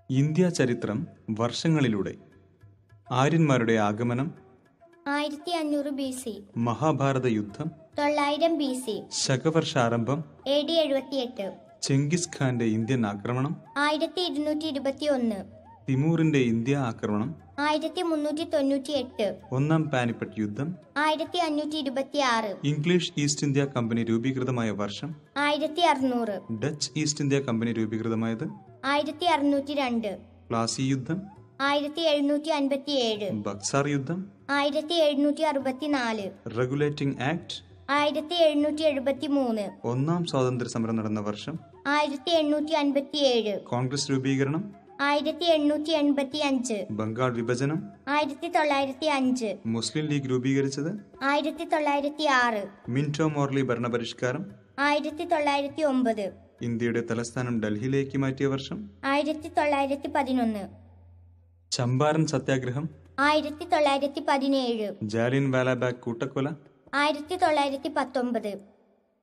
India ചരിത്രം വർഷങ്ങളിലൂടെ. ആര്യന്മാരുടെ ആഗമനം 1500 BC, Mahabharata യുദ്ധം 900 BC, ശകവർഷാരംഭം AD 78, Genghis ഖാന്റെ ഇന്ത്യൻ ആക്രമണം 1221, തിമൂറിന്റെ ഇന്ത്യ ആക്രമണം 1398, ഒന്നാം പാനിപ്പട്ട് യുദ്ധം 1526, ഇംഗ്ലീഷ് ഈസ്റ്റ് ഇന്ത്യ കമ്പനി രൂപീകൃതമായ വർഷം 1600, ഡച്ച് ഈസ്റ്റ് ഇന്ത്യ കമ്പനി രൂപീകൃതമായത് 1602, പ്ലാസി യുദ്ധം 1757, ബക്സാർ യുദ്ധം 1764, റെഗുലേറ്റിംഗ് ആക്ട് 1773, ഒന്നാം സ്വാതന്ത്ര്യ സമരം നടന്ന വർഷം 1857, കോൺഗ്രസ് രൂപീകരണം 1885, ബംഗാൾ വിഭജനം 1905, മുസ്ലിം ലീഗ് രൂപീകരിച്ചത് 1906, മിന്റോ മോർലി ഭരണപരിഷ്കാരം 1909, ഇന്ത്യയുടെ തലസ്ഥാനം ഡൽഹിയിലേക്ക് മാറ്റിയ വർഷം 1911, ചമ്പാരൻ സത്യാഗ്രഹം 1917, ജാലിയൻ വാലാബാഗ് കൂട്ടക്കൊല 1919,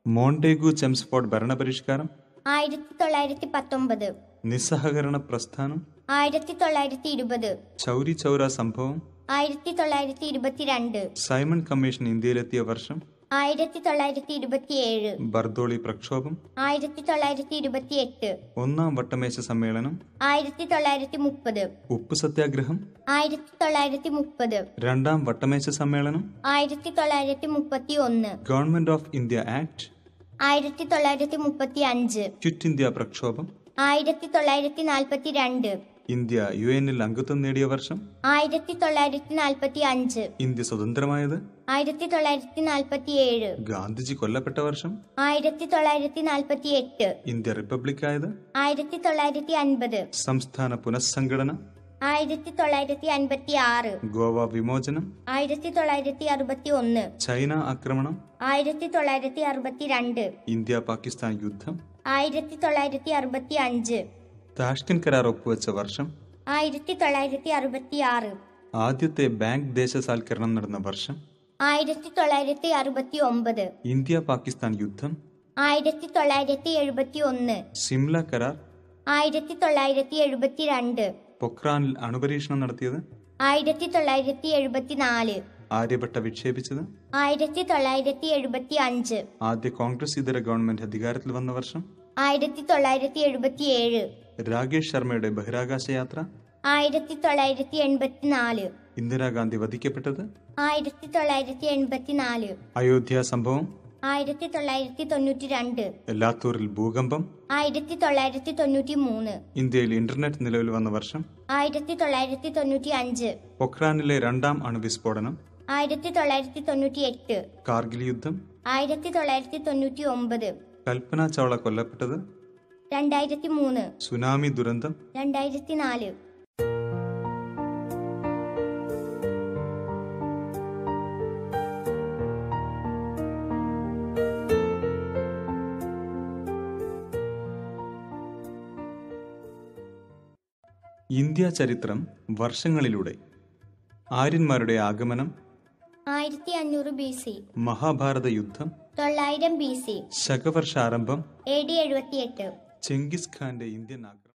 മോണ്ടേഗു ചെംസ്ഫോർഡ് ഭരണപരിഷ്കാരം 1919, നിസ്സഹകരണ പ്രസ്ഥാനം 1920, ചൗരി ചൗര സംഭവം 1922, സൈമൺ കമ്മീഷൻ ഇന്ത്യയിലെത്തിയ വർഷം 1927, ബർദോളി പ്രക്ഷോഭം 1928, ഒന്നാം വട്ടമേശ സമ്മേളനം 1930, ഉപ്പു സത്യാഗ്രഹം 1930, രണ്ടാം വട്ടമേശ സമ്മേളനം 1931, government of India act 1935, quit India പ്രക്ഷോഭം 1942, ഇന്ത്യ UN അംഗത്വം നേടിയ വർഷം 1945, ഇന്ത്യ സ്വതന്ത്രമായത് 1947, ഗാന്ധിജി കൊല്ലപ്പെട്ട വർഷം 1948, ഇന്ത്യ റിപ്പബ്ലിക് ആയത് 1950, സംസ്ഥാന പുനഃസംഘടന 1956, ഗോവ വിമോചനം 1961, ചൈന ആക്രമണം 1962, ഇന്ത്യ പാകിസ്ഥാൻ യുദ്ധം 1965, താഷ്കന്റ് കരാർ ഒപ്പുവെച്ച വർഷം 1966, ആദ്യത്തെ ബാങ്ക് ദേശസാൽക്കരണം നടന്ന വർഷം 1969, ഇന്ത്യ പാകിസ്ഥാൻ യുദ്ധം 1971, സിംല കരാർ 1972, പൊക്രാനിൽ അണുപരീക്ഷണം നടത്തിയത് 1974, ആര്യഭട്ട വിക്ഷേപിച്ചത് 1975, ആദ്യ കോൺഗ്രസ് ഇതര ഗവൺമെന്റ് അധികാരത്തിൽ വന്ന വർഷം 1977, രാകേഷ് ശർമ്മയുടെ ബഹിരാകാശ യാത്ര 1984, ഇന്ദിരാഗാന്ധി വധിക്കപ്പെട്ടത് 1984, അയോധ്യ സംഭവം 1992, ലാത്തൂരിൽ ഭൂകമ്പം 1993, ഇന്ത്യയിൽ ഇന്റർനെറ്റ് നിലവിൽ വന്ന വർഷം 1995, പൊഖ്രാനിലെ രണ്ടാം അണുവിസ്ഫോടനം 1998, കാർഗിൽ യുദ്ധം 1999, കൽപ്പന ചൗള കൊല്ലപ്പെട്ടത് 2003, സുനാമി ദുരന്തം 2004. ഇന്ത്യാ ചരിത്രം വർഷങ്ങളിലൂടെ. ആര്യന്മാരുടെ ആഗമനം 1500 BC, മഹാഭാരത യുദ്ധം 900 BC, ശകവർഷാരംഭം AD 78, ചെങ്കിസ് ഖാന്റെ ഇന്ത്യൻ ആക്രമണം.